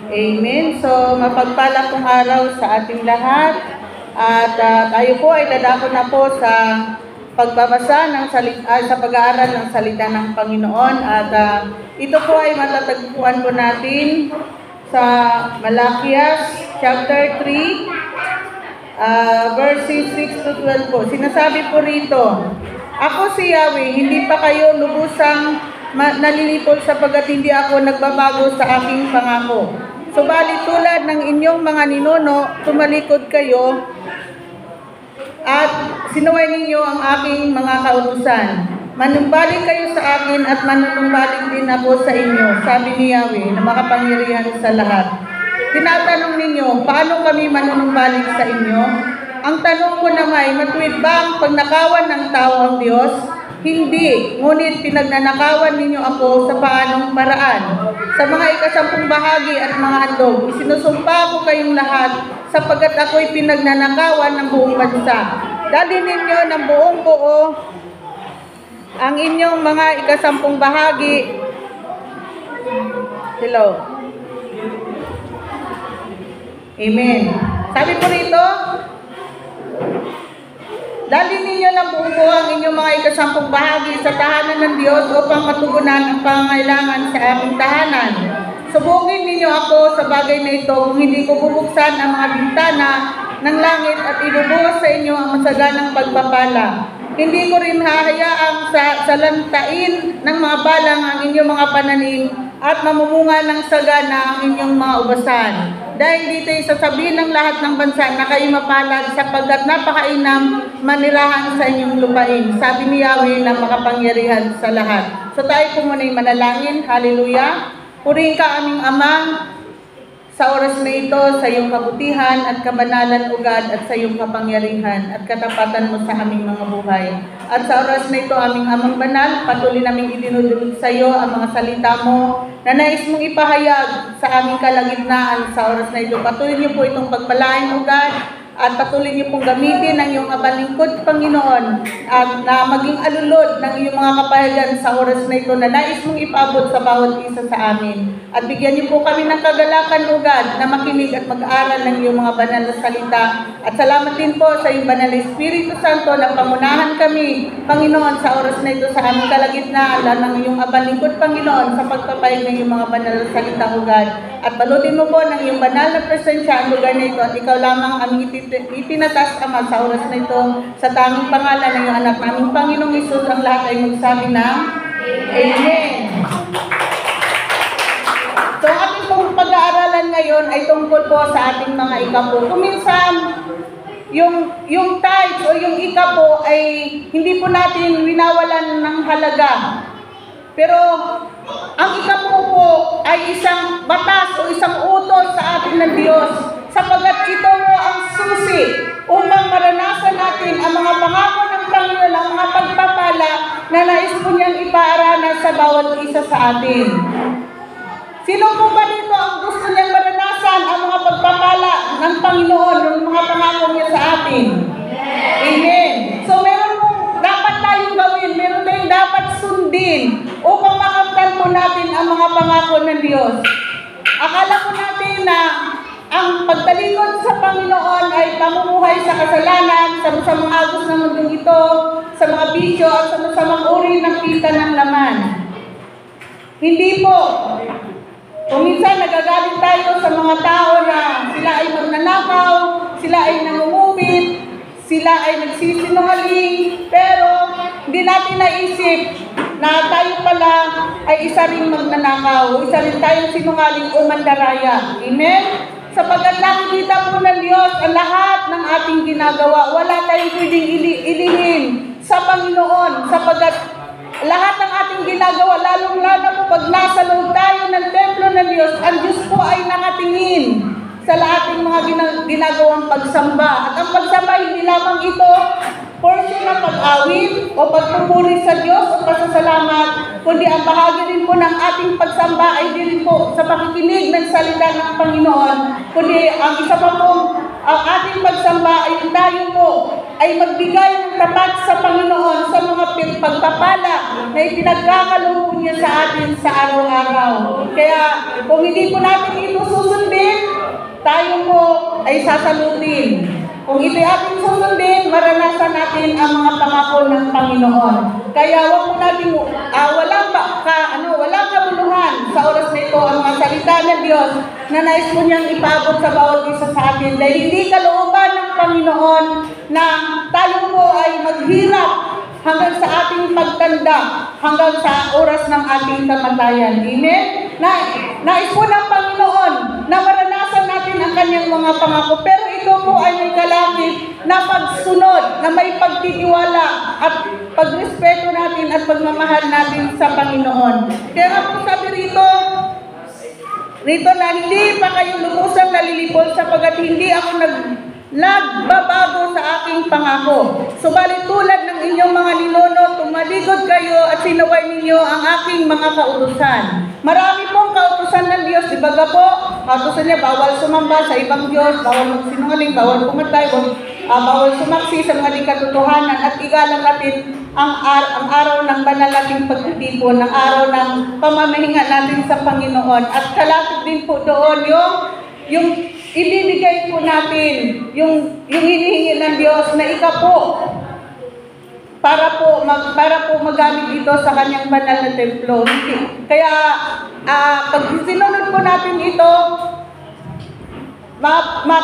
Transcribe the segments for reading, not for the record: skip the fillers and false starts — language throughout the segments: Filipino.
Amen. So, mapagpala pong araw sa ating lahat. At tayo po ay dadako na po sa pagbabasa ng sa pag-aaral ng salita ng Panginoon. At ito po ay matatagpuan po natin sa Malakias chapter 3, verses 6 to 12 po. Sinasabi po rito, "Ako si Yahweh, hindi pa kayo lubusang nalilipol sapagkat hindi ako nagbabago sa aking pangako. Subalit tulad ng inyong mga ninuno, tumalikod kayo at sinuway ninyo ang aking mga kautusan. Manumbalik kayo sa akin at manunumbalik din ako sa inyo," sabi ni Yahweh na makapangyarihan sa lahat. Tinatanong ninyo, paano kami manunumbalik sa inyo? Ang tanong ko naman, matuwid ba ang pagnakawan ng tao ang Diyos? Hindi, ngunit pinagnanakawan ninyo ako sa paanong paraan. Sa mga ikasampung bahagi at mga handog, isinusumpa ko kayong lahat sapagkat ako'y pinagnanakawan ng buong bansa. Dalhin ninyo ng buong buo ang inyong mga ikasampung bahagi. Hello. Amen. Sabi po rito, dalhin ninyo ng buong buo ang inyong mga ikasampung bahagi sa tahanan ng Diyos upang matugunan ang pangangailangan sa aming tahanan. Subukin ninyo ako sa bagay na ito kung hindi ko bubuksan ang mga bintana ng langit at ibubuhos sa inyo ang masaganang pagpapala. Hindi ko rin hahayaang salantain ng mga balang ang inyong mga pananim at mamumunga ng sagana ang inyong mga ubasan. Dahil dito'y sasabihin ng lahat ng bansa na kayo mapalad sapagkat napakainam manirahan sa inyong lupain. Sabi ni Yahweh na makapangyarihan sa lahat. So tayo po muna'y manalangin. Hallelujah. Purihin ka aming Ama sa oras na ito sa iyong kabutihan at kabanalan ugad at sa iyong kapangyarihan at katapatan mo sa aming mga buhay. At sa oras na ito aming Amang Banal, patuloy naming idinudulog sa iyo ang mga salita mo na nais mong ipahayag sa aming kalagitnaan sa oras na ito. Patuloy niyo po itong pagpalain ugad at patuloy niyo pong gamitin ang iyong abalingkod, Panginoon, at na maging alulod ng iyong mga kapahayagan sa oras na ito na nais mong ipabot sa bawat isa sa amin. At bigyan niyo po kami ng kagalakan ugad na makinig at mag-aral ng iyong mga banal na salita. At salamat din po sa iyong banal na Espiritu Santo na pangunahan kami, Panginoon, sa oras na ito sa aming kalagitnaan ng iyong abalingkod, Panginoon, sa pagpapayag ng iyong mga banal na salita ugad. At balutin mo po ng iyong banal na presensya ang lugar na ito at ikaw lamang aming itinatas, Ama, sa oras na ito sa tanging pangalan ng iyong anak naming Panginoong Hesus. Ang lahat ay magsabi ng Amen. So ating pong pag-aaralan ngayon ay tungkol po sa ating mga ikapo. Kuminsan, yung tithes o yung ikapo ay hindi po natin winawalan ng halaga. Pero ang ikapo po ay isang batas o isang utos sa atin ng Diyos, sapagkat ito mo ang susi upang maranasan natin ang mga pangako ng Panginoon, ang mga pagpapala na nais po niyang ipaaranas sa bawat isa sa atin. Sino po ba dito ang gusto niyang maranasan ang mga pagpapala ng Panginoon, ng mga pangako niya sa atin? Amen. So meron pong dapat tayong gawin, meron tayong dapat sundin upang makamtan po natin ang mga pangako ng Diyos. Akala po natin na ang pagtalikod sa Panginoon ay pamumuhay sa kasalanan, sa masamang agos ng mundong ito, sa mga bisyo at sa masamang uri ng kita ng laman. Hindi po. Kung minsan nagagalit tayo sa mga tao na sila ay magnanakaw, sila ay nangungupit, sila ay nagsisinungaling, pero hindi natin naisip na tayo pala ay isa ring magnanakaw, isa rin tayong sinungaling o mandaraya. Amen? Sapagkat nakikita po ng Diyos ang lahat ng ating ginagawa. Wala tayong pwedeng ilihim sa Panginoon, sapagkat lahat ng ating ginagawa, lalong-lalo po pag nasa loob tayo ng templo ng Diyos, ang Diyos po ay nakatingin sa ating mga ginagawang pagsamba. At ang pagsamba, hindi lamang ito portion ng pag-awit o pagpupuri sa Diyos o pasasalamat, kundi ang bahagi rin po ng ating pagsamba ay din po sa pakikinig ng salita ng Panginoon, kundi ang isa pa pong ang ating pagsamba ay tayo po ay magbigay ng tapat sa Panginoon sa mga pagpapala na ipinagkakaloob niya sa atin sa araw-araw. Kaya kung hindi po natin ito susundin, tayo po ay sasalutin. Kung ito'y ating susundin, maranasan natin ang mga pangako ng Panginoon. Kaya wag po natin, walang kabuluhan sa oras na ito ang mga salita ng Diyos na nais po niyang ipaabot sa bawat isa sa atin. Dahil hindi kalooban ng Panginoon na tayo po ay maghirap hanggang sa ating pagtanda, hanggang sa oras ng ating kamatayan. Amen? Nais po ng Panginoon na maranasan natin ang kanyang mga pangako. Pero ito po ay may kalakip na pagsunod, na may pagtitiwala at pagrespeto natin at pagmamahal natin sa Panginoon. Kaya nga po sabi rito na hindi pa kayo lubusang nalilipol sapagkat hindi ako nagbabago sa aking pangako. Subalit tulad ng inyong mga ninuno, tumalikod kayo at sinaway ninyo ang aking mga kautusan. Marami pong kautusan ng Diyos. Ibaga po, kautusan niya, bawal sumamba sa ibang Diyos, bawal magsinungaling, bawal pumatay, bawal sumaksi sa mga di katotohanan, at igalang natin ang araw ng banal nating pagtitipon, ang araw ng pamamahinga natin sa Panginoon. At kalapit din po doon yung ibibigay po natin, yung hinihingi ng Diyos na ikapo para po magamit ito sa kanyang banal na templo. Kaya pag sinunod po natin ito,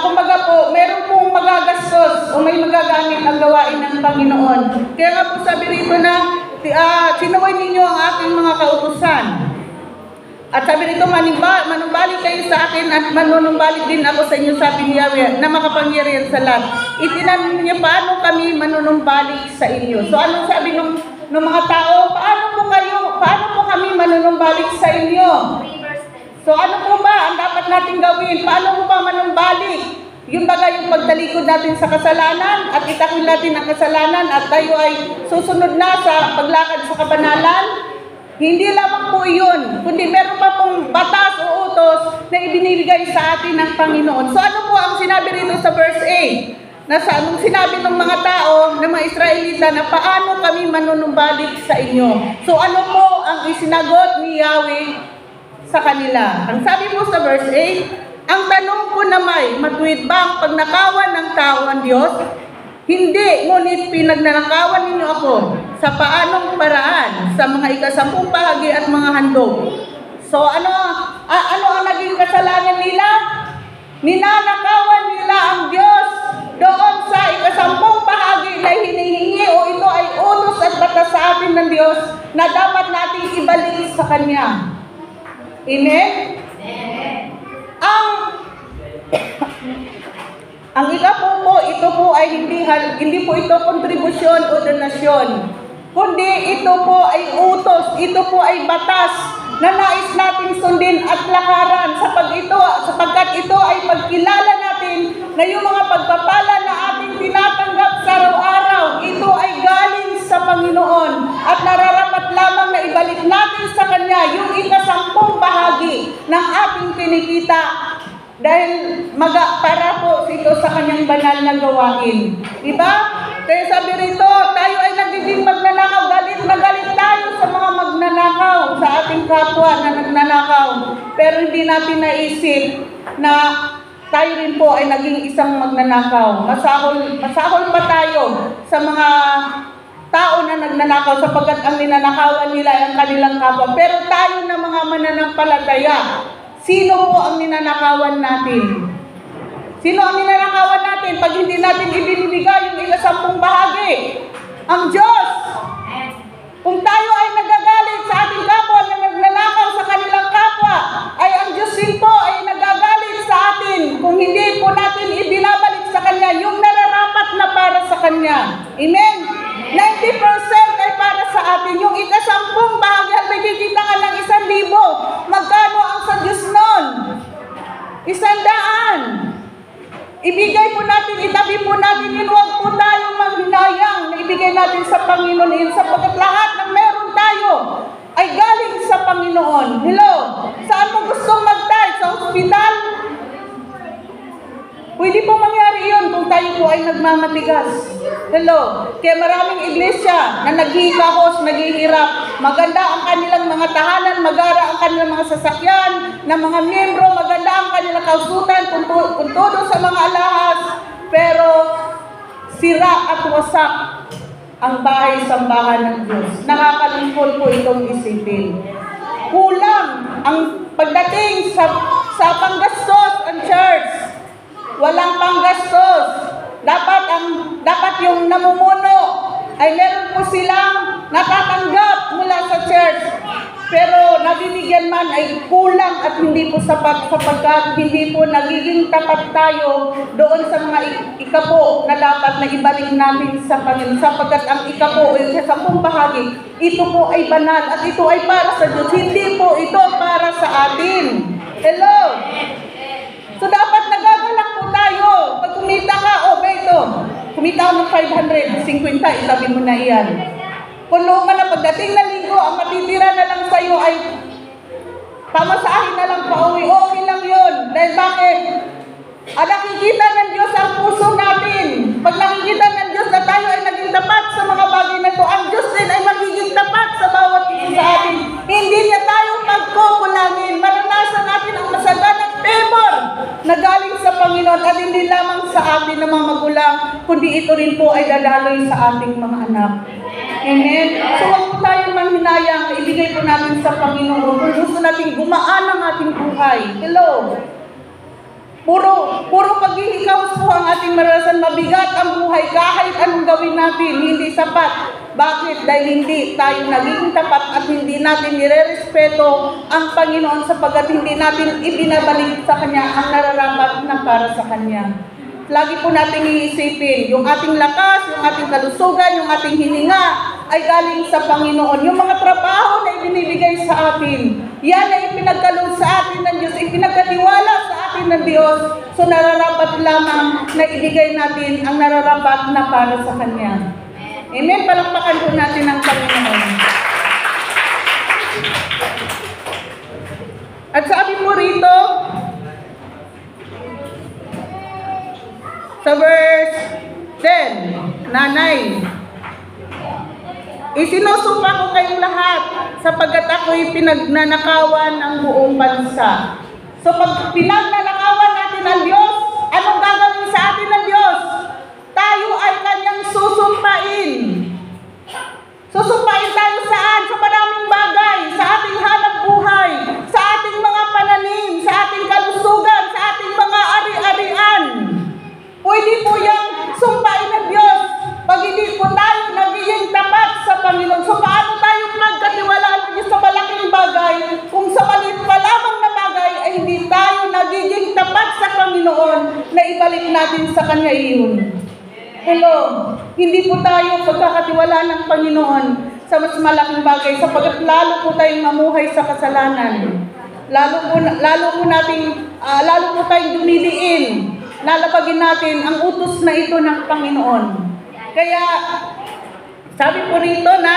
kumbaga po, meron pong magagastos o may magagamit ang gawain ng Panginoon. Kaya nga po sabi rito na sinaway ninyo ang aking mga kautusan. At sabi rito, manumbalik kayo sa akin at manunumbalik din ako sa inyo, sabi ni Yahweh, na makapangyarihan sa lahat. Itinanong niya, paano kami manunumbalik sa inyo? So anong sabi ng mga tao? Paano po kami manunumbalik sa inyo? So ano po ba ang dapat natin gawin? Paano po ba manumbalik? Yung bagay yung pagtalikod natin sa kasalanan at itakwil natin ang kasalanan at tayo ay susunod na sa paglakad sa kabanalan? Hindi lamang po yun, kundi meron pa pong batas o utos na ibinibigay sa atin ng Panginoon. So ano po ang sinabi rito sa verse 8? Nung sinabi ng mga tao, ng mga Israelita, na paano kami manunumbalik sa inyo? So ano po ang isinagot ni Yahweh sa kanila? Ang sabi po sa verse 8, ang tanong ko na matuwid ba ang pagnakawan ng tao ang Diyos? Hindi, ngunit pinagnanakawan ninyo ako sa paanong paraan sa mga ikasampung bahagi at mga handog. So ano ang naging kasalanan nila? Ninanakawan nila ang Diyos doon sa ikasampung bahagi na hinihingi o ito ay utos at batas sa atin ng Diyos na dapat nating ibalik sa Kanya. Amen? Ang ikapo po, ito po ay hindi po ito kontribusyon o donasyon, kundi ito po ay utos, ito po ay batas na nais nating sundin at lakaran sapagkat ito ay pagkilala natin na yung mga pagpapala na ating tinatanggap sa araw-araw, ito ay galing sa Panginoon at nararapat lamang na ibalik natin sa Kanya yung ikasampung bahagi ng ating kinikita. Dahil para po ito sa kanyang banal na gawain. Diba? Kaya sabi rito, tayo ay nagiging magnanakaw. Galit na galit tayo sa mga magnanakaw, sa ating kapwa na nagnanakaw. Pero hindi natin naisip na tayo rin po ay naging isang magnanakaw. Masahol pa tayo sa mga tao na nagnanakaw sapagkat ang ninanakawan nila ay ang kanilang kapwa. Pero tayo na mga mananampalataya, sino po ang ninanakawan natin? Sino ang ninanakawan natin pag hindi natin ibinibigay yung ikasampung bahagi? Ang Diyos! Kung tayo ay nagagalit sa ating kapwa na nagnanakaw sa kanilang kapwa, ay ang Diyos din po ay nagagalit sa atin kung hindi po natin ibinabalik sa Kanya yung nararapat na para sa Kanya. Amen? 90% ay para sa atin. Yung ikasampung bahagi at may kikita ka ng 1,000. Magkano ang sa Diyos nun? 100. Ibigay po natin, itabi po natin yun. Huwag po tayong manghinayang na ibigay natin sa Panginoon yun sapagkat lahat ng meron tayo ay galing sa Panginoon. Hello? Saan mo gustong mag-tithe? Sa ospital? Pwede po mangyari tayo po ay nagmamatigas. Hello? Kaya maraming iglesia na naghihikahos, naghihirap. Maganda ang kanilang mga tahanan, magara ang kanilang mga sasakyan, na mga miyembro, maganda ang kanilang kausutan, kung todo sa mga alahas. Pero sira at wasak ang bahay-sambahan ng Diyos. Nakakalungkot po itong isipin. Kulang ang pagdating sa panggastos ang church. Walang panggastos. Dapat yung namumuno ay meron po silang natatanggap mula sa church. Pero nabibigyan man ay kulang at hindi po sapat sapagkat hindi po nagiging tapat tayo doon sa mga ikapo na dapat na ibalik natin sa Panginoon. Sapagkat ang ikapo ay sa 10 bahagi, ito po ay banal at ito ay para sa Diyos. Hindi po ito para sa atin. Hello? So dapat nagagalak po tayo. Pag kumita ka, ito. Kumita ako ng 550, itabi mo na iyan. Kung naman na pagdating na linggo, ang matitira na lang sa'yo ay pamasahin na lang pauwi. Okay lang yun. Dahil bakit? Nakikita ng Diyos ang puso natin. Pag nakikita ng Diyos na tayo ay naging tapat sa mga bagay na ito, ang Diyos din ay magiging tapat sa bawat isa sa atin. Hindi niya tayo pagkukulangin. Maranasan natin ang masaganang favor na galing sa Panginoon at hindi lamang sa atin na mga magulang, kundi ito rin po ay dadaloy sa ating mga anak. Amen? So huwag po tayong manghinayang, ibigay po natin sa Panginoon kung gusto natin gumaan ang ating buhay. Hello? Puro paghihikaos po ang ating maranasan. Mabigat ang buhay kahit anong gawin natin, hindi sapat. Bakit? Dahil hindi tayo naging tapat at hindi natin nirerespeto ang Panginoon sapagkat hindi natin ibinabalik sa Kanya ang nararapat na para sa Kanya. Lagi po natin iisipin, yung ating lakas, yung ating kalusugan, yung ating hininga ay galing sa Panginoon. Yung mga trabaho na ibinibigay sa atin, yan ay ipinagkaloob sa atin ng Diyos, ipinagkatiwala sa atin ng Diyos. So nararapat lamang na ibigay natin ang nararapat na para sa Kanya. Amen? Palakpakan po natin ang Panginoon. At sabi po rito, sa verse 10, nanay, isinusumpa ko kayong lahat sapagkat ako'y pinagnanakawan ng buong bansa. So pag pinagnanakawan natin ang Diyos, anong gagawin sa atin ng Diyos? Tayo ay Kanyang susumpain. Susumpain tayo saan? Sa maraming bagay, sa ating hanap buhay, sa ating mga pananim, sa ating kalusugan, sa ating mga ari-arian. Pwede po yung sumpain ng Diyos pag hindi po tayo nagiging tapat sa Panginoon. So paano tayo magkatiwalaan ng Diyos sa malaking bagay kung sa maliit pa lamang na bagay ay hindi tayo nagiging tapat sa Panginoon na ibalik natin sa Kanya iyon. Hello, hindi po tayo pagkakatiwalaan ng Panginoon sa mas malaking bagay sapagkat lalo po tayong mamuhay sa kasalanan. Lalo po tayong dumiliin. Lalabagin natin ang utos na ito ng Panginoon. Kaya, sabi po rito na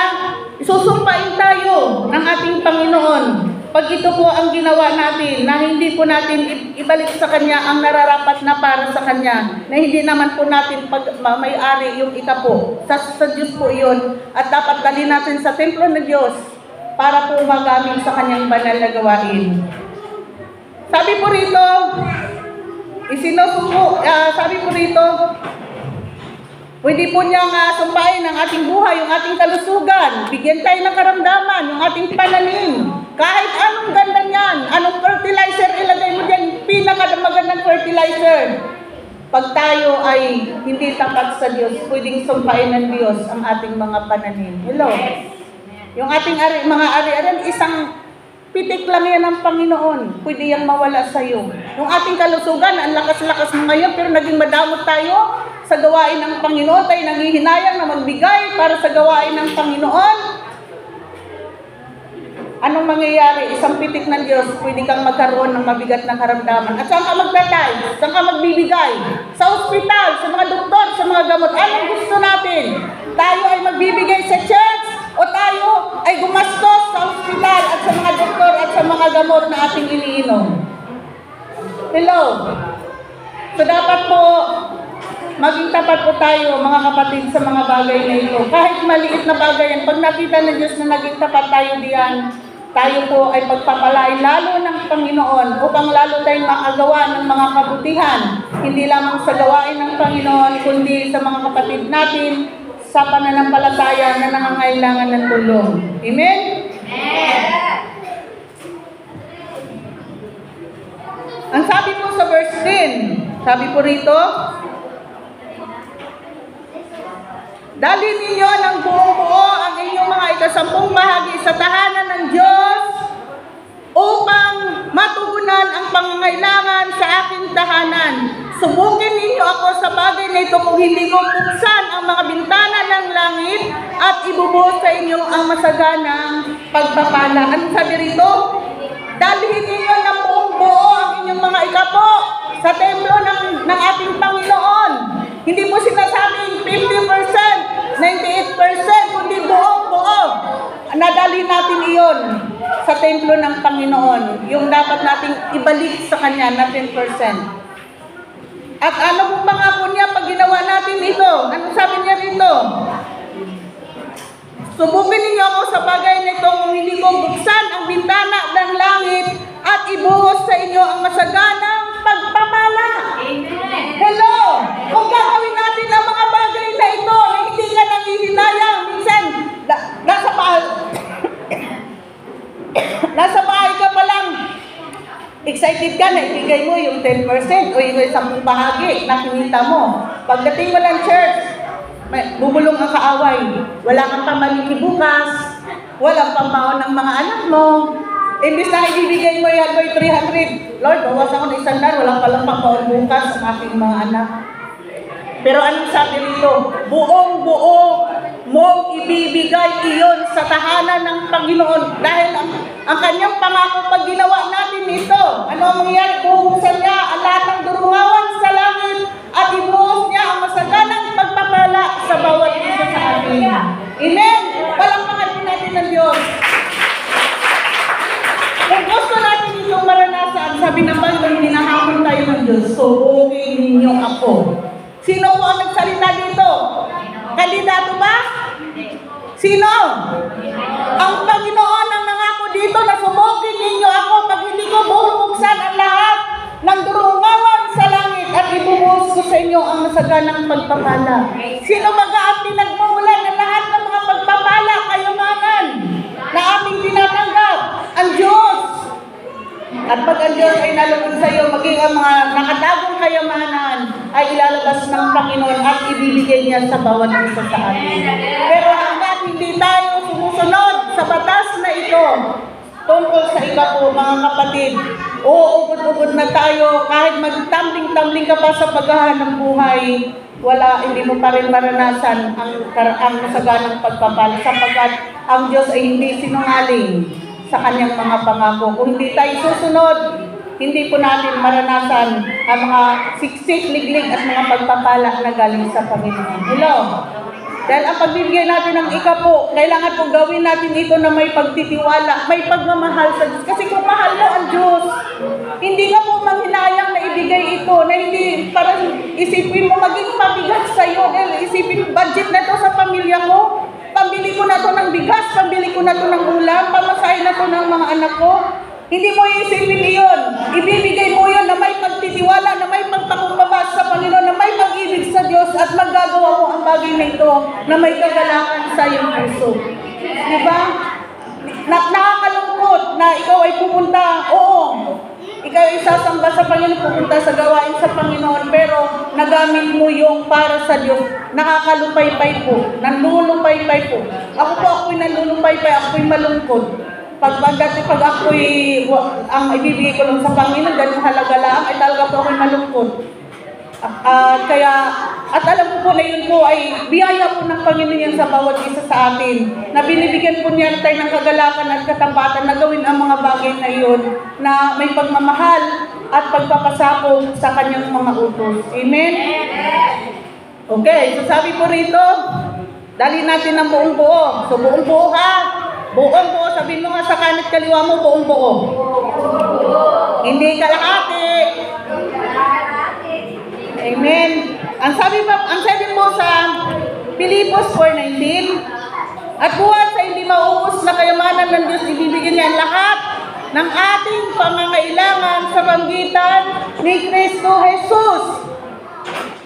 isusumpain tayo ng ating Panginoon pag ito po ang ginawa natin, na hindi po natin ibalik sa Kanya ang nararapat na para sa Kanya, na hindi naman po natin may-ari yung ikapo. Sa Diyos po yun. At dapat dalhin natin sa templo ng Diyos para po magamit sa Kanyang banal na gawain. Sabi po rito, sabi po rito, pwede po niyang sumpain ang ating buhay, yung ating kalusugan, bigyan tayo ng karamdaman, yung ating pananim, kahit anong ganda niyan, anong fertilizer ilagay mo dyan, pinakamagandang fertilizer. Pag tayo ay hindi tapat sa Diyos, pwedeng sumpain ng Diyos ang ating mga pananim. Hello? Yung ating mga ari-arian, isang pitik lang yan ng Panginoon. Pwede yang mawala sa iyo. Yung ating kalusugan, ang lakas-lakas mo ngayon, pero naging madamot tayo sa gawain ng Panginoon. Tayo nanghihinayang na magbigay para sa gawain ng Panginoon. Anong mangyayari? Isang pitik ng Diyos, pwede kang magkaroon ng mabigat na karamdaman. At saan ka magtatay? Saan ka magbibigay? Sa ospital, sa mga doktor, sa mga gamot. Anong gusto natin? Tayo ay magbibigay sa church o tayo ay gumastos sa ospital at sa mga doktor at sa mga gamot na ating iniinom? Hello? So dapat po maging tapat po tayo, mga kapatid, sa mga bagay na ito. Kahit maliit na bagay yan, pag nakita ng Diyos na naging tapat tayo diyan, tayo po ay pagpapalain lalo ng Panginoon upang lalo tayong makagawa ng mga kabutihan. Hindi lamang sa gawain ng Panginoon, kundi sa mga kapatid natin sa pananampalataya na nangangailangan ng tulong. Amen? Amen! Ang sabi po sa verse 10, sabi po rito, dali ninyo ng buong buo ang inyong mga ikasampung bahagi sa tahanan ng Diyos upang matugunan ang pangangailangan sa aking tahanan. Subukin ninyo ako sa bagay na ito kung hindi ko buksan ang mga bintana ng langit at ibubuhos sa inyo ang masaganang pagpapala. Ano sabi rito? Dalhin ninyo ng buong buo ang inyong mga ikapo sa templo ng ating Panginoon. Hindi po sinasabing 50%, 98%, kundi buong buo. Nadali natin iyon sa templo ng Panginoon. Yung dapat nating ibalik sa Kanya na 10%. At ano pong pangako niya pag ginawa natin ito? Ano sabi niya rito? Subukin ninyo ako sa bagay na ito kung hindi ko buksan ang bintana ng langit at ibuhos sa inyo ang masaganang pagpapala. Amen. Hello! Kung gagawin natin ang mga bagay na ito na hindi ka nangihinayang, minsan nasa bahay ka pa lang, excited ka na ibigay mo yung 10% o yung 10 bahagi na kinita mo. Pagdating mo ng church, bubulong ang kaaway. Wala kang pamaliki bukas, walang pambaon ng mga anak mo. Imbis na ibibigay mo yan by 300, Lord, bawas ako ng 100, walang palang pambaon bukas sa aking mga anak. Pero anong sabi rito? Buong buo mong ibibigay iyon sa tahanan ng Panginoon. Dahil ang kanyang pangako pag ginawa natin ito, ano ang mangyayari? Buhusan niya ang lahat ng durungawan sa langit at ibuhos niya ang masaganang pagpapala sa bawat isa sa atin. Amen? Palakpakan din natin ng Diyos. Kung gusto natin itong maranasan, sabi ng Panginoon, hinahamon tayo ng Diyos, subukin ninyo ako. Sino po ang nagsalita dito? Kandidato ba? Sino? Ang Panginoon ang nangako dito na subukin ninyo ako pag hindi ko bubuksan ang lahat ng durungawan sa langit at ibubuhos ko sa inyo ang masaganang pagpapala. Sino ang pinagmumulan ng lahat ng mga pagpapala, kayamanan na aming tinatanggap? Ang Diyos. At pag ang Diyos ay nalugod sa iyo, maging ang mga nakatagong kayamanan ay ilalabas ng Panginoon at ibibigay niya sa bawat isa sa atin. Pero hanggat hindi tayo sumusunod sa batas na ito, tungkol sa ikapo, mga kapatid, uugod-ugod na tayo, kahit magtambling-tambling ka pa sa paghahanap buhay, hindi mo pa rin maranasan ang masaganang pagpapala, sapagkat ang Diyos ay hindi sinungaling sa kanyang mga pangako. Kung hindi tayo susunod, hindi po natin maranasan ang mga siksik, liglig at mga pagpapala na galing sa Panginoon. Hello? Dahil ang pagbibigay natin ng ikapo, kailangan po gawin natin ito na may pagtitiwala, may pagmamahal sa Diyos. Kasi kung mahal mo ang Diyos, hindi ka po manghinayang na ibigay ito, na hindi parang isipin mo maging mabigat sa iyo. Dahil isipin, budget na ito sa pamilya ko, pambili ko na ito ng bigas, pambili ko na ito ng ulam, pamasahin na ito ng mga anak ko. Hindi mo iisipin iyon. Ibibigay mo yun na may pagtitiwala, na may pagpakumbaba sa Panginoon, na may pag-ibig sa Diyos at maggagawa mo ang bagay na ito na may kagalakan sa iyong puso. Diba? Nakakalungkot na ikaw ay pupunta, ikaw ay sasamba sa Panginoon, pupunta sa gawain sa Panginoon, pero nagamit mo yung para sa Diyos. Nakakalupay-pay po, nanlulupay-pay po. Ako'y nanlulupay-pay, ako'y malungkot. Pag ako'y ang ibibigay ko lang sa Panginoon, dahil halaga lang, ay talaga po ako'y malungkot. At alam ko po na yun po ay biyaya po ng Panginoon yan sa bawat isa sa atin, na binibigyan po niya tayo ng kagalakan at katapatan na gawin ang mga bagay na yun, na may pagmamahal at pagpapasakop sa kanyang mga utos. Amen? Okay, so sabi po rito, dali natin ang buong buo. So buong buo ha? Buong buo, sabihin mo nga sa kanat kaliwa mo, buong buo. Hindi kalahati. Amen. Ang Ang sabi po sa Pilipos 4:19, at buwan sa hindi mauubos na kayamanan ng Diyos, ibibigyan niya ang lahat ng ating pangangailangan sa pamamagitan ni Kristo Jesus.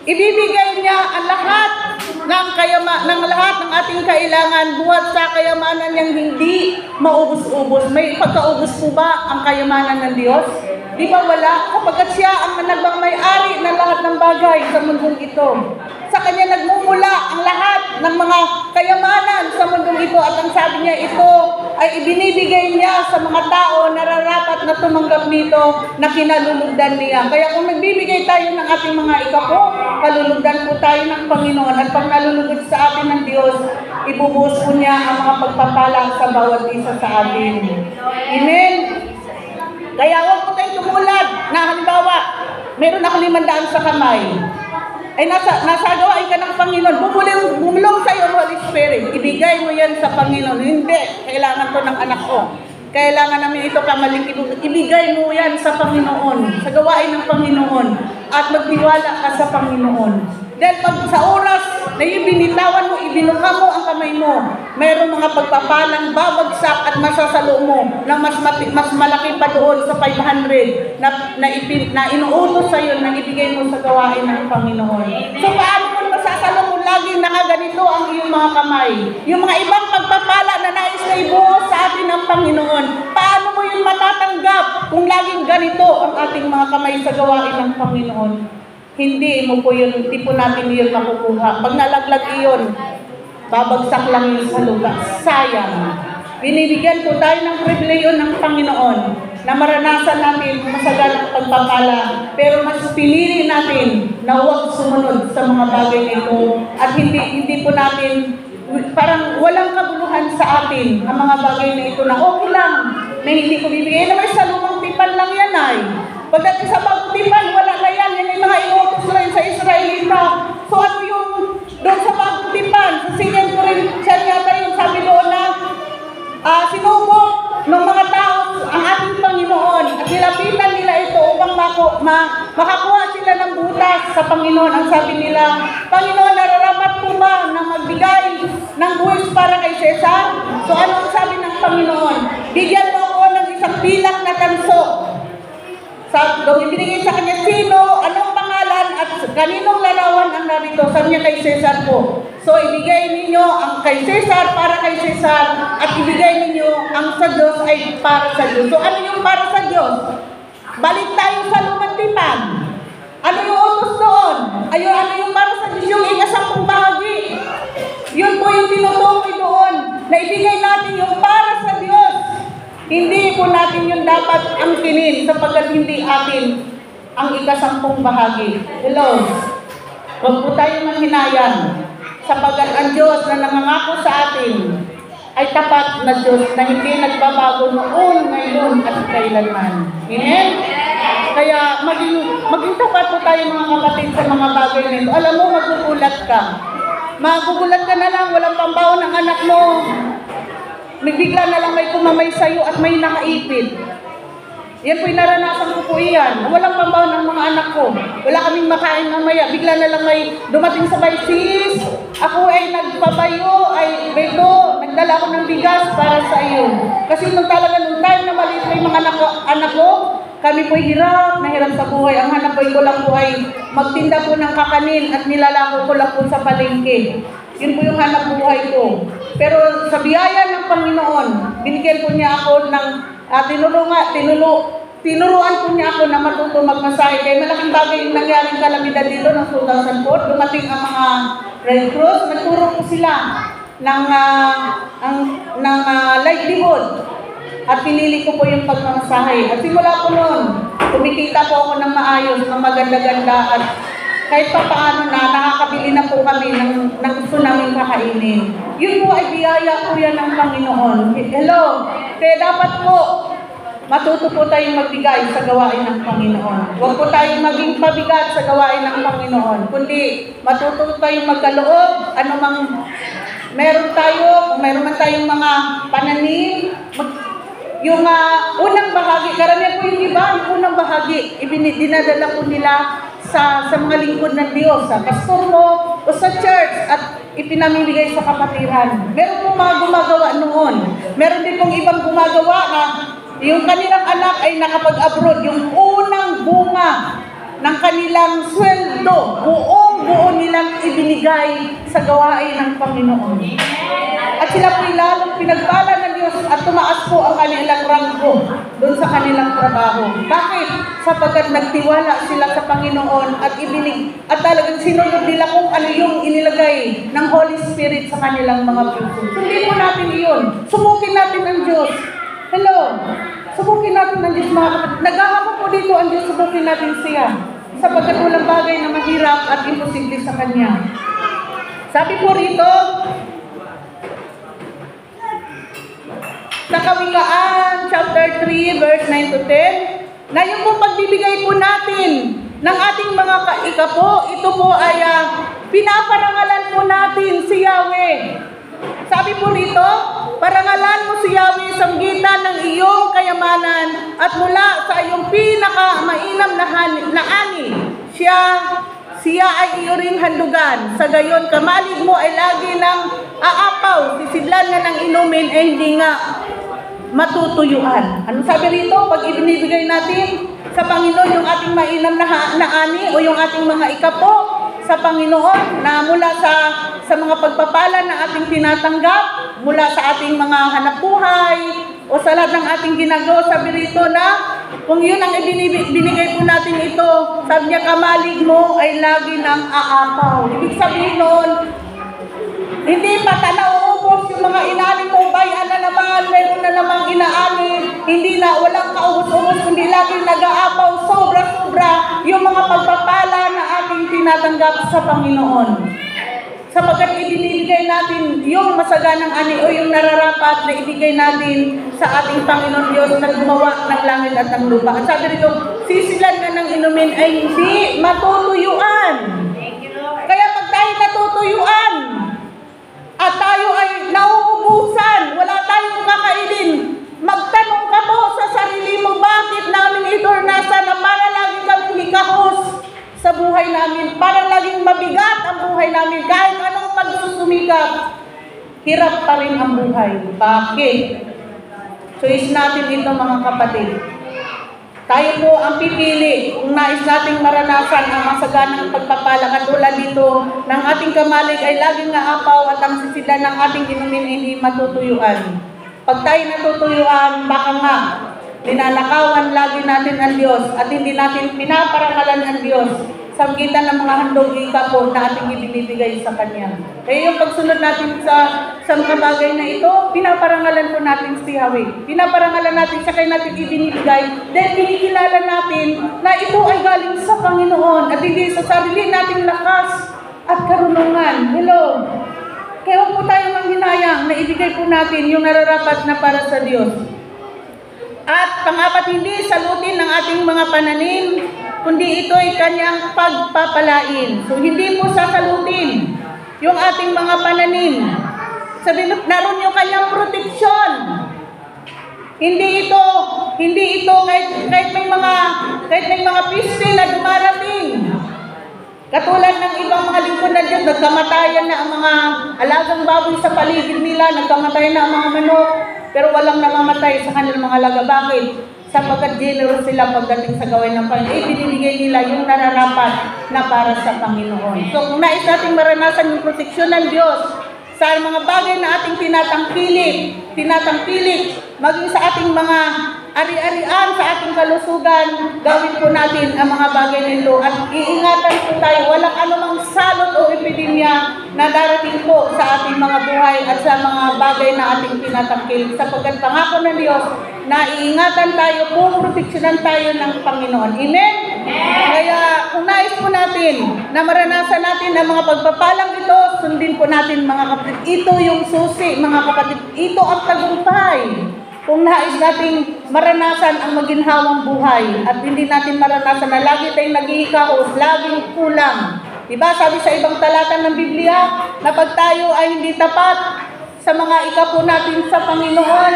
Ibibigay niya ang lahat ng lahat ng ating kailangan buhat sa kayamanan niyang hindi maubos-ubos. May pagkaubos po ba ang kayamanan ng Diyos? Di ba wala? Kapagkat siya ang nagmamay-ari ng lahat ng bagay sa mundong ito. Sa kanya nagmumula ang lahat ng mga kayamanan sa mundong ito, at ang sabi niya, ito ay ibinibigay niya sa mga tao na nararapat na tumanggap nito, na kinalulugdan niya. Kaya kung nagbibigay tayo ng ating mga ikapo, kalulugdan po tayo ng Panginoon, at pag nalulugod sa atin ng Diyos, ibubuhos po niya ang mga pagpapala sa bawat isa sa atin. Amen? Kaya huwag po tayong tumulad na halimbawa, meron ako 500 sa kamay. Ay nasagawain ka ng Panginoon, bumulong sa iyo ang Holy Spirit, ibigay mo yan sa Panginoon. Hindi, kailangan to ng anak ko. Kailangan namin ito kamaling ibigay mo yan sa Panginoon, sa gawain ng Panginoon, at magtiwala ka sa Panginoon. Dahil pag sa oras na ibinitawan mo, ibinuka mo ang kamay mo, mayroong mga pagpapalang babagsak at masasalo mo na mas malaki pa doon sa 500 na inuutos sa iyo na ibigay mo sa gawain ng Panginoon. So paano mo masasalo mo laging nakaganito ang iyong mga kamay? Yung mga ibang pagpapala na nais na ibuhos sa atin ng Panginoon, paano mo yun matatanggap kung laging ganito ang ating mga kamay sa gawain ng Panginoon? Hindi mo po yun, hindi po natin yun makukuha. Pag nalaglag iyon, babagsak lang yun sa lugar. Sayang. Binibigyan po tayo ng pribileyo ng Panginoon na maranasan natin masagalang pagpapala, pero mas pinili natin na huwag sumunod sa mga bagay nito, at hindi po natin, parang walang kabuluhan sa atin ang mga bagay na ito na okay lang na hindi ko bibigay. Na may salumang tipan lang yan ay. Pagdating sa bagong tipan, wala na yan. Yan yung mga inutos rin sa Israelita. So ano yung doon sa bagong tipan? Sa Second Corinthians yata yung sabi doon na sinubok ng mga tao ang ating Panginoon, at nilapitan nila ito upang makakuha sila ng butas sa Panginoon. Ang sabi nila, Panginoon, nararapat po ba na magbigay ng buwis para kay Cesar? So ano ang sabi ng Panginoon? Bigyan mo ako ng isang pilak na tanso. Ibinigay sa kanya, sino, anong pangalan, at kaninong larawan ang narito? Sabi niya, kay Cesar po. So ibigay ninyo ang kay Cesar para kay Cesar, at ibigay ninyo ang sa Diyos ay para sa Diyos. So ano yung para sa Diyos? Balik tayo sa lumang tipan. Ano yung utos doon? Ano yung para sa Diyos? Yung ika-10 bahagi. Yun po yung tinutukoy doon, na ibigay natin yung para sa Diyos. Hindi po natin yung dapat angkinin sapagkat hindi atin ang ika-10 bahagi. Hello? Huwag po tayong manghinayang sapagkat ang Diyos na nangangako sa atin ay tapat na Diyos na hindi nagbabago noon, ngayon, at kailanman. Amen? Kaya maging tapat po tayo mga kapatid sa mga bagay nito. Alam mo, magugulat ka. Magugulat ka na lang, walang pambaon ng anak mo. Bigla na lang may kumamay sa'yo at may nakaipit. Yan po'y naranasan ko po iyan. Walang pambaon ng mga anak ko. Wala kaming makain mamaya. Bigla na lang may dumating sa sis, ako ay nagpabayo, ay beto, nagdala ako ng bigas para sa iyo. Kasi nung time na maliit na yung mga anak ko, kami po'y hirap na hirap sa buhay. Ang hanap ko lang po ay magtinda po ng kakanin at nilalako ko lang po sa palengke. Yun po yung hanap buhay ko. Pero sa biyaya ng Panginoon, binigyan po niya ako ng tinuruan po niya ako na matuto magmasahe. Kaya malaking bagay yung nangyaring kalamidad dito ng 2004. Dumating ang mga Red Cross, nagturo po sila ng livelihood. At pinili ko po yung pagmamasahe. At simula po noon, kumikita po ako ng maayos, ng maganda-ganda, at kahit pa paano na nakakabili na po kami ng gusto namin kakainin. Yun po ay biyaya po yan ng Panginoon. Hello? Kaya dapat po, matuto po tayong magbigay sa gawain ng Panginoon. Huwag po tayong maging pabigat sa gawain ng Panginoon. Kundi, matuto tayong magkaloob, meron man tayong mga pananim, yung unang bahagi, karamihan po yung iba, yung unang bahagi, dinadala po nila sa mga lingkod ng Diyos, sa pastor mo o sa church at ipinamimigay sa kapatiran. Meron pong mga gumagawa noon. Meron din pong ibang gumagawa na yung kanilang anak ay nakapag-abroad, yung unang bunga ng kanilang sweldo, buong-buo nilang ibinigay sa gawain ng Panginoon. At sila po'y lalong pinagpala ng Diyos at tumaas po ang kanilang ranggo doon sa kanilang trabaho. Bakit? Sapagkat nagtiwala sila sa Panginoon at talagang sinunod nila kung ano yung inilagay ng Holy Spirit sa kanilang mga puso. Sundin po natin iyon. Subukin natin ang Diyos. Hello? Subukin natin ang Diyos, mga kapatid. Naghahamon po dito ang Diyos, subukin natin siya. Sapagkat walang bagay na mahirap at imposible sa Kanya. Sabi po rito, sa Kawikaan, chapter 3, verse 9 to 10, na yung pong pagbibigay po natin ng ating mga ikapo, ito po ay pinaparangalan po natin si Yahweh. Sabi po rito, parangalan mo si Yahweh sa gitan ng iyong kayamanan at mula sa iyong pinakamainam na ani. Siya ay iyo ring handugan. Sa gayon, kamalig mo ay lagi ng aapaw. Sisidlan nga ng inumin ay hindi nga matutuyuan. Anong sabi rito? Pag ibinibigay natin sa Panginoon yung ating mainam na ani o yung ating mga ikapo sa Panginoon na mula sa mga pagpapala na ating tinatanggap, mula sa ating mga hanapbuhay o sa lahat ng ating ginagawa, sabi rito na kung yun ang binigay po natin ito, sabi niya, kamalig mo ay lagi ng aapaw. Ibig sabihin noon, hindi pa nauubos yung mga inaani mo, bayan na naman, meron na namang inaani, hindi na, walang kaubos-ubos, hindi lagi nag-aapaw, sobra-sobra yung mga pagpapala na ating tinatanggap sa Panginoon. Sapagkat ibinibigay natin yung masaganang ani o yung nararapat na ibigay natin sa ating Panginoon Diyos na gumawa ng langit at ng lupa. At sabi rito, sisilan nga ng inumin ay hindi matutuyuan. Kaya pag tayo natutuyuan at tayo ay nauubusan, wala tayong kakainin, magtanong ka po sa sarili mo, bakit namin ito nasa na para lagi kaming hikahos sa buhay namin, para laging mabigat ang buhay namin, kahit anong pagsusumikap, hirap pa rin ang buhay. Bakit? Choice natin ito, mga kapatid. Tayo po ang pipili kung nais nating maranasan ang masaganang pagpapala katulad dito ng ating kamalig ay laging naapaw at ang sisilan ng ating inumin hindi matutuyuan. Pag tayo natutuyuan, baka nga ninanakawan lagi natin ang Diyos at hindi natin pinaparangalan ang Diyos sa gitan ng mga handog ikapo na ating ibinibigay sa Kanya. Kaya yung pagsunod natin sa mga bagay na ito, pinaparangalan po natin si Yahweh. Pinaparangalan natin siya kaya natin ibinibigay dahil kinikilala natin na ito ay galing sa Panginoon at hindi sa sarili nating lakas at karunungan. Hello? Kaya huwag po tayong manghinayang na ibigay po natin yung nararapat na para sa Diyos. At pangapat, hindi salutin ng ating mga pananim, kundi ito'y kanyang pagpapalain. So, hindi po sasalutin yung ating mga pananim. Sabi, naroon yung kanyang proteksyon. Hindi ito kahit may mga piste na dumarating. Katulad ng ibang mga lingkod na Diyos, nagkamatayan na ang mga alagang baboy sa paligid nila, nagkamatayan na ang mga manok, pero walang namamatay sa kanilang mga alaga. Bakit? Sapagkat generous sila pagdating sa gawain ng Panginoon. Binibigay nila yung nararapat na para sa Panginoon. So kung nais nating maranasan yung proteksyon ng Diyos sa mga bagay na ating tinatangkilik, maging sa ating mga ari-arian, sa ating kalusugan, gawin po natin ang mga bagay nito at iingatan po tayo, walang anumang salot o epidemya na darating po sa ating mga buhay at sa mga bagay na ating tinatangkilik. Sapagkat pangako ng Diyos na iingatan tayo, puproteksyonan tayo ng Panginoon. Amen? Kaya kung nais po natin na maranasan natin ang mga pagpapalang ito, sundin po natin mga kapatid. Ito yung susi, mga kapatid. Ito ang tagumpay. Kung nais nating maranasan ang maginhawang buhay at hindi natin maranasan na lagi tayong naghihikahos, laging kulang. Diba? Sabi sa ibang talata ng Biblia na pag tayo ay hindi tapat sa mga ikapo natin sa Panginoon,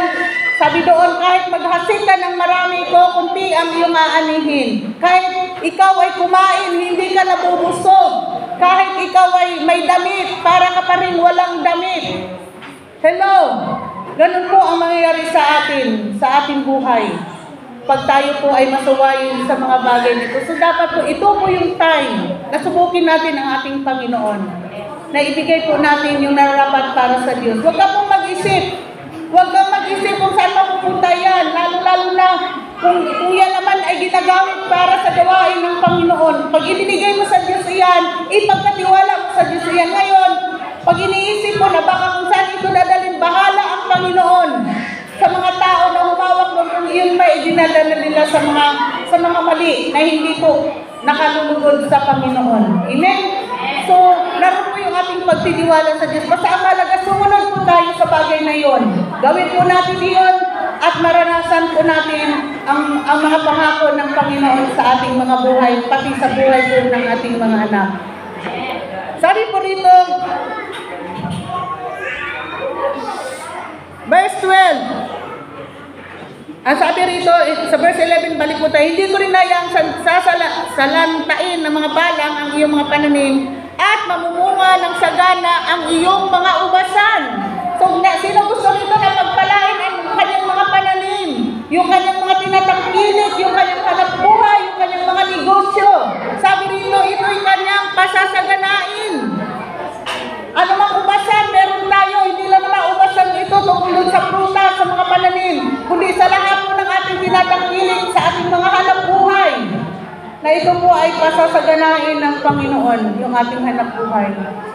Sabi doon, kahit maghasik ka ng marami ko, kunti ang iyong aanihin. Kahit ikaw ay kumain, hindi ka nabubusog. Kahit ikaw ay may damit, para ka pa rin walang damit. Hello? Ganun po ang mangyayari sa ating buhay. Pag tayo po ay masuwayin sa mga bagay nito. So dapat po, ito po yung time na subukin natin ang ating Panginoon. Na ibigay po natin yung nararapat para sa Diyos. Huwag ka pong mag-isip. Huwag kang mag-isip kung saan mapupunta yan. Lalo na kung yan naman ay ginagamit para sa gawain ng Panginoon. Pag ibinigay mo sa Diyos iyan, ipagkatiwala mo sa Diyos iyan. Ngayon, pag iniisip mo na baka kung saan ito dadalhin, bahala ang Panginoon sa mga tao na humawak mo kung iyon ba idinadala nila sa mga mali na hindi po nakalulugod sa Panginoon. Amen? So, naroon po yung ating pagtitiwala sa Diyos. Basta ang malaga, sumunod po tayo sa bagay na yon. Gawin po natin iyon at maranasan po natin ang mga pangako ng Panginoon sa ating mga buhay, pati sa buhay po ng ating mga anak. Sabi po rito, verse 12. Ang sabi rito, sa verse 11, balik po tayo, hindi ko rin nayang salantain ng mga balang ang iyong mga pananim at mamumunga ng sagana ang iyong mga ubasan. So, sino gusto nito na pagpalain ang kanyang mga pananim, yung kanyang mga tinatangkilik, yung kanyang hanap buhay, yung kanyang mga negosyo. Sabi rito, ito'y kanyang pasasaganain. Ano mang ubasan, meron tayo, hindi lang naman ubasan ito tungkol sa prutas, sa mga pananim, kundi sa lahat po ng ating tinatangkilik sa ating mga hanap buhay. Na ito po ay pasasaganain ng Panginoon, yung ating hanap buhay.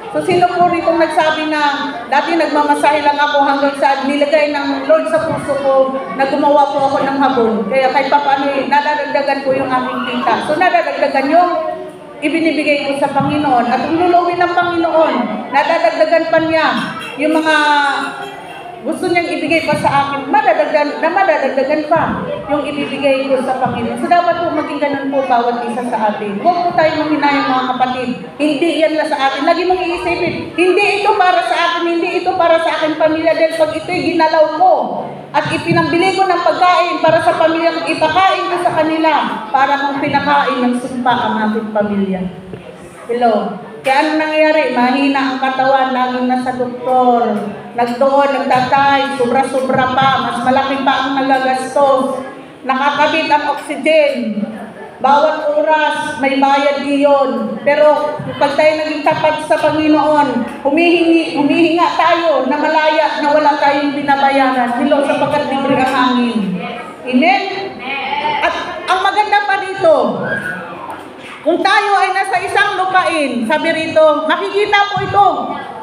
So sino po rito nagsabi na dati nagmamasahe lang ako hanggang sa nilagay ng Lord sa puso ko na gumawa po ako ng habon. Kaya kahit pa paano, nadadagdagan po yung aking kita. So nadadagdagan yung ibinibigay ko sa Panginoon at ululuwin ng Panginoon. Nadadagdagan pa niya yung mga gusto niyang ibigay pa sa akin, madadagdagan pa yung ibibigay ko sa Panginoon. So dapat po maging ganun po bawat isa sa atin. Huwag po tayo manghinayang mga kapatid. Hindi yan lang sa atin. Lagi mong iisipin, hindi ito para sa akin, hindi ito para sa aking pamilya. Dahil pag ito'y ginalaw ko at ipinambili ko ng pagkain para sa pamilya, ipakain ko sa kanila para kung pinakain ng sumpa ang ating pamilya. Hello? Kaya ano nangyayari? Mahina ang katawan, laging nasa doktor. Nagdoon, nagtatay, sobra-sobra pa, mas malaki pa ang nagagastos. Nakakabit ang oxygen. Bawat oras, may bayad iyon. Pero pag tayo naging tapat sa Panginoon, humihinga tayo na malaya na wala tayong binabayaran. Hello, sapagkat libre ang hangin. Amen? At ang maganda pa dito, kung tayo ay nasa isang lupain, sabi rito, makikita po ito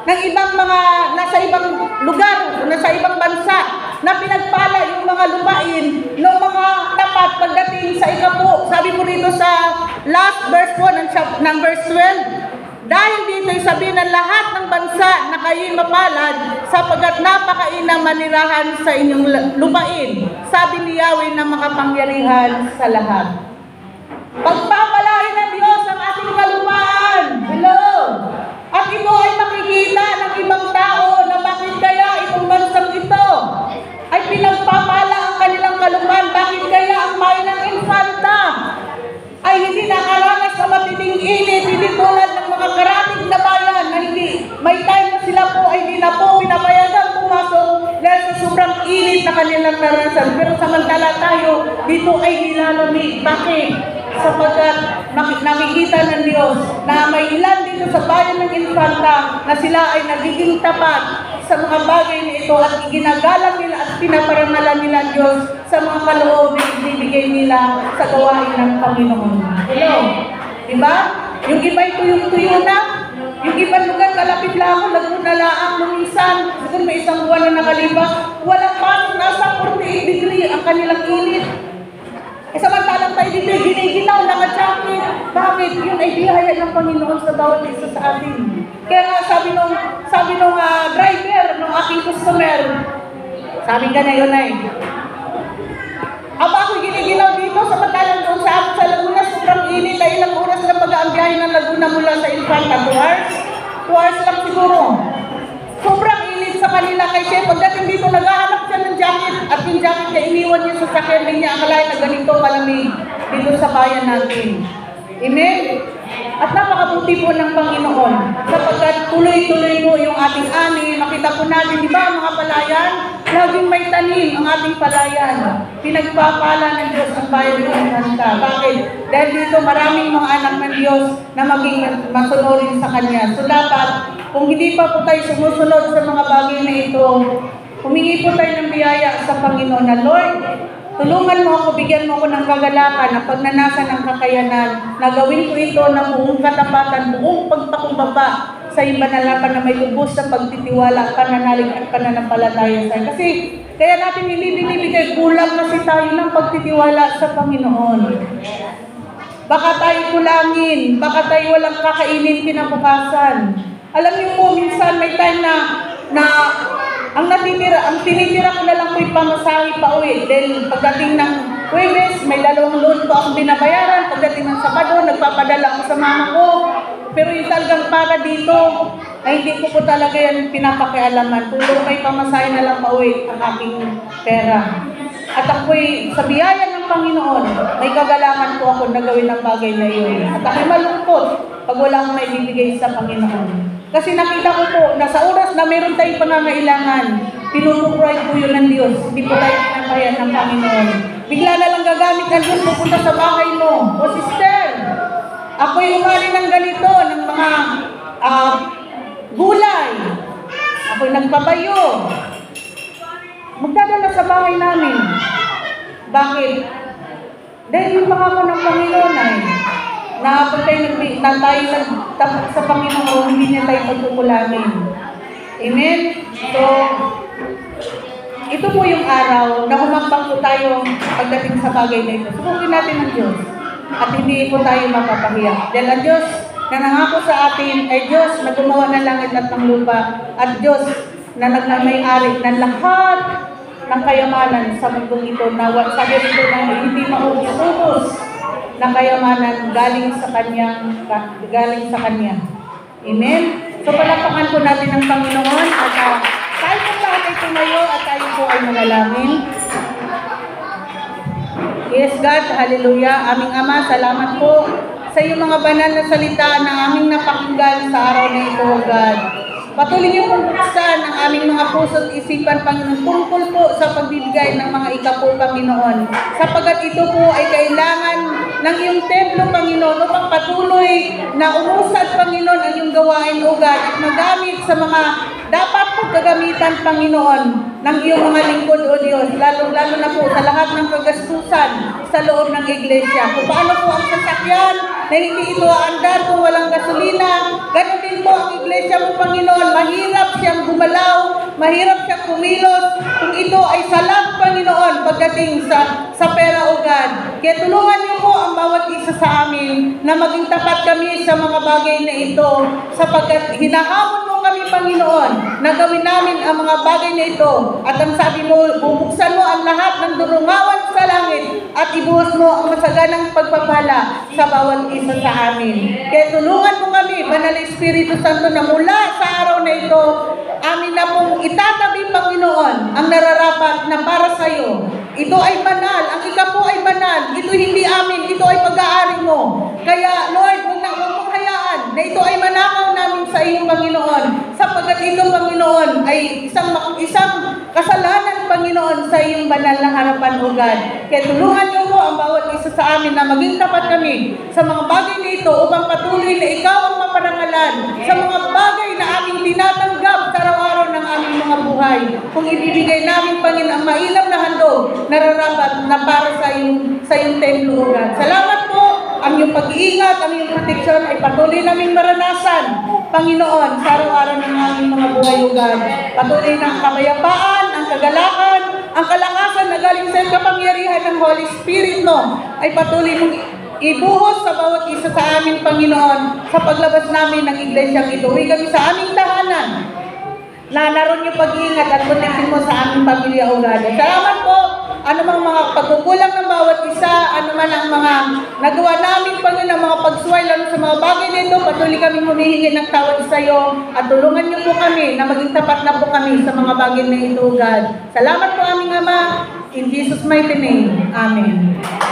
ng ibang mga nasa ibang lugar, nasa ibang bansa, na pinagpala yung mga lupain ng mga tapat pagdating sa ikapo. Sabi po rito sa last verse 1 ng verse 12, dahil dito ay sabi ng lahat ng bansa na kayo'y mapalad sapagkat napakainang manirahan sa inyong lupain. Sabi ni Yahweh na makapangyarihan sa lahat. Pagpapalain ng Diyos ang ating kalupaan. Hello? At ito ay makikita ng ibang tao na bakit kaya itong bansang ito ay pinagpapala ang kanilang kalupaan. Bakit kaya ang bayan ng Infanta ay hindi nakaranas sa matinding init, hindi tulad ng mga karatig na bayan na hindi may time na sila po ay hindi na po pinapayagan pumasok dahil sa sobrang init na kanilang naranasan. Pero samantala tayo dito ay nilalamig. Bakit? Sapagkat nakikita ng Diyos na may ilan dito sa bayan ng Infanta na sila ay nagiging tapat sa mga bagay na ito at iginagalang nila at pinaparangalan nila ang Diyos sa mga kaloob na ibibigay nila sa gawain ng Panginoon. Hello? Diba? Yung iba ito yung tuyo na, yung ibang lugar kalapit lang ako, Laguna laang, lumisan, siguro may isang buwan na nakalipas, walang pasok, nasa 48 degree ang kanilang init. Samantalang tayo dito, giniginaw, naka-jacket. Bakit? Yun ay biyaya ng Panginoon sa bawat isa sa atin. Kaya nga sabi nung driver, nung aking customer, sabi ka na yun ay, aba ako giniginaw dito, samantalang doon sa akin sa Laguna, sobrang init, ay ilang oras lang pag-aambiyahe ng Laguna mula sa Infanta, 2 hours? 2 hours lang siguro. Sobrang init sa kanila kay Chef. Pagdating dito, naghahanap siya ng jacket at yung jacket iniiwan niya sa sakyan, hindi niya akalain na ganito kalamig dito sa bayan natin. Amen? At napakabuti po ng Panginoon sapagkat tuloy-tuloy po yung ating ani. Makita po natin, di ba mga palayan? Laging may tanim ang ating palayan. Pinagpapala ng Diyos ang bayan ng kanta. Bakit? Dahil dito maraming mga anak ng Diyos na maging masunurin sa Kanya. So dapat, kung hindi pa po tayo sumusunod sa mga bagay na ito, humingi po tayo ng biyaya sa Panginoon na, Lord, tulungan mo ako, bigyan mo ako ng kagalakan, ng pagnanasa ng kakayanan, na gawin ko ito ng buong katapatan, buong pagpakumbaba sa iyong banalapan na may lubos na pagtitiwala, pananalig at pananampalataya sa. Kasi kaya natin hindi binibigay, kulang kasi tayo ng pagtitiwala sa Panginoon. Baka tayo kulangin, baka tayo walang kakainin kinabukasan. Alam niyo po, minsan may time na ang tinitira ko na lang po yung pamasahe pa uwi. Dahil pagdating ng Huwebes, may 2 load po akong binabayaran. Pagdating ng Sabado, nagpapadala ako sa mama ko. Pero yung talagang para dito, ay hindi ko po talaga yan pinapakialaman. Kung may pamasahe na lang pa uwi ang aking pera. At ako'y sa biyaya ng Panginoon, may kagalangan po ako na gawin ang bagay na yun. At ako'y malungkot pag wala akong maibibigay sa Panginoon. Kasi nakita ko po na sa oras na meron tayong pangangailangan, pinupukray po yun ng Diyos. Hindi po tayo pinapayan ng Panginoon. Bigla na lang gagamit ng Diyos pupunta sa bahay mo. O sister, ako'y umali ng ganito, ng mga gulay. Ako'y nagpabayo. Magdadala sa bahay namin. Bakit? Dahil yung pangako ng Panginoon ay na pag tayo nagtapat sa Panginoon, hindi niya tayo pagkukulangin. Amen? So, ito po yung araw na humambang po tayo pagdating sa bagay na ito. Subukin natin ang Diyos at hindi po tayo mapapahiya. Dahil ang Diyos na nangako sa atin ay Diyos na gumawa ng langit at ng lupa at Diyos na nagmamay-ari ng lahat ng kayamanan sa mundong ito na sabi rito na hindi maubos-ubos na kayamanan galing sa Kanya. Amen? So palakpakan po natin ang Panginoon at tayo po lahat ay tumayo at tayo po ay manalangin. Yes God, hallelujah. Aming Ama, salamat po sa iyong mga banal na salita na aming napakinggan sa araw na ito, God. Patuloy niyo pong buksan ang aming mga puso at isipan, Panginoon, tungkol po sa pagbibigay ng mga ikapo, Panginoon. Sapagat ito po ay kailangan ng iyong templo, Panginoon, upang patuloy na umusad, Panginoon, ang iyong gawain, O God, at magamit sa mga dapat po kagamitan, Panginoon, ng iyong mga lingkod, O Diyos, lalo na po sa lahat ng kagastusan sa loob ng iglesia. Kung paano po ang sasakyan na hindi ito aandar kung walang gasolina, ganun din po ang iglesia mo, Panginoon. Mahirap siyang gumalaw, mahirap siyang kumilos kung ito ay salat, Panginoon, pagdating sa pera, O God. Kaya tulungan niyo po ang bawat isa sa amin na maging tapat kami sa mga bagay na ito sapagkat hinahamon mo kami, Panginoon, na gawin namin ang mga bagay na ito. At ang sabi mo, bubuksan mo ang lahat ng durungawan sa langit at ibuhos mo ang masaganang pagpapala sa bawat isa sa amin. Kaya tulungan mo kami, Banal Espiritu Santo, na mula sa araw na ito, amin na pong itatabi, Panginoon, ang nararapat na para sa iyo. Ito ay banal, ang ikapo ay banal, ito hindi amin, ito ay pag-aari mo. Kaya, Lord, huwag mong hayaan na ito ay manakaw namin sa iyong Panginoon. Sapagkat ito, Panginoon, ay isang kasalanan, Panginoon, sa iyong banal na harapan, O God. Kaya tulungan niyo po ang bawat isa sa amin na maging tapat kami sa mga bagay na ito upang patuloy na ikaw ang maparangalan sa mga bagay na aming tinatanggap sa araw-araw ng aming mga buhay. Kung ibibigay namin, Panginoon, ang mainam na handog, nararapat na para sa iyong templo, O God. Salamat po. Ang iyong pag-iingat, ang iyong proteksyon ay patuloy naming maranasan, Panginoon, sa araw-araw ng aming mga buhay, O God. Patuloy ng kapayapaan, ang kagalakan, ang kalakasan na galing sa kapangyarihan ng Holy Spirit mo ay patuloy mong ibuhos sa bawat isa sa amin, Panginoon, sa paglabas namin ng iglesyang ito. Uwi kami sa aming tahanan na naroon yung pag-iingat at protection mo sa aming pamilya, O God. Salamat po. Ano mang mga pagkukulang ng bawat isa, ano man ang mga nagawa namin, Panginoon, ang mga pagsuway, lalo sa mga bagay nito, patuloy kami humihingi ng tawad sa iyo at tulungan niyo po kami na maging tapat na po kami sa mga bagay na ito, God. Salamat po, aming Ama. In Jesus' mighty name, Amen.